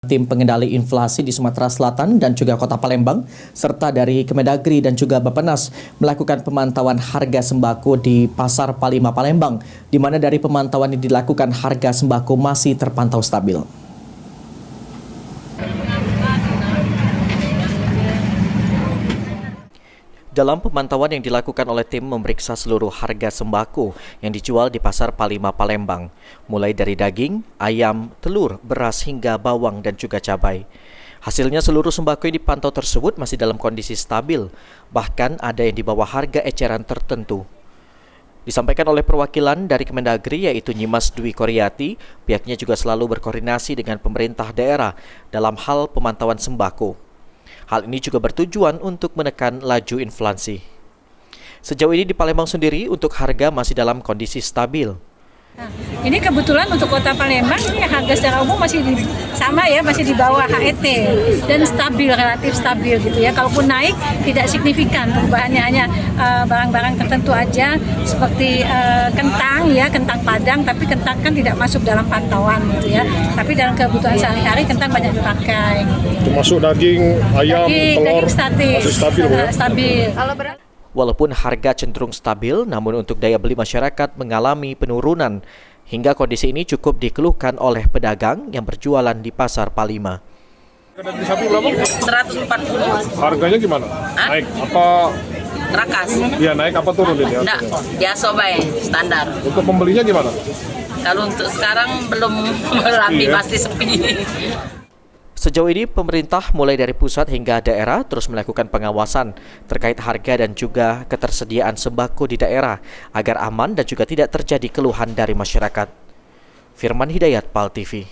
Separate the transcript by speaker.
Speaker 1: Tim pengendali inflasi di Sumatera Selatan dan juga Kota Palembang, serta dari Kemendagri dan juga Bappenas melakukan pemantauan harga sembako di Pasar Palima Palembang, di mana dari pemantauan yang dilakukan harga sembako masih terpantau stabil. Dalam pemantauan yang dilakukan oleh tim memeriksa seluruh harga sembako yang dijual di Pasar Palima Palembang, mulai dari daging, ayam, telur, beras hingga bawang dan juga cabai. Hasilnya seluruh sembako yang dipantau tersebut masih dalam kondisi stabil, bahkan ada yang di bawah harga eceran tertentu. Disampaikan oleh perwakilan dari Kemendagri yaitu Nyimas Dwi Koryati, pihaknya juga selalu berkoordinasi dengan pemerintah daerah dalam hal pemantauan sembako. Hal ini juga bertujuan untuk menekan laju inflasi. Sejauh ini di Palembang sendiri untuk harga masih dalam kondisi stabil.
Speaker 2: Nah, ini kebetulan untuk Kota Palembang ini harga secara umum masih sama ya, masih di bawah HET dan stabil, relatif stabil gitu ya. Kalaupun naik tidak signifikan perubahannya, hanya barang-barang tertentu aja seperti kentang ya, kentang Padang, tapi kentang kan tidak masuk dalam pantauan gitu ya. Tapi dalam kebutuhan sehari-hari kentang banyak dipakai. Gitu.
Speaker 3: Termasuk daging, ayam, telur,
Speaker 2: masih stabil ya? Stabil.
Speaker 1: Walaupun harga cenderung stabil, namun untuk daya beli masyarakat mengalami penurunan. Hingga kondisi ini cukup dikeluhkan oleh pedagang yang berjualan di Pasar Palima.
Speaker 3: Daging sapi berapa?
Speaker 4: 140.
Speaker 3: Harganya gimana? Naik apa?
Speaker 4: Rakas.
Speaker 3: Iya, naik apa turun ini?
Speaker 4: Enggak, biasa baik, standar.
Speaker 3: Untuk pembelinya gimana?
Speaker 4: Kalau untuk sekarang belum rapi, pasti sepi.
Speaker 1: Sejauh ini pemerintah mulai dari pusat hingga daerah terus melakukan pengawasan terkait harga dan juga ketersediaan sembako di daerah agar aman dan juga tidak terjadi keluhan dari masyarakat. Firman Hidayat, PAL TV.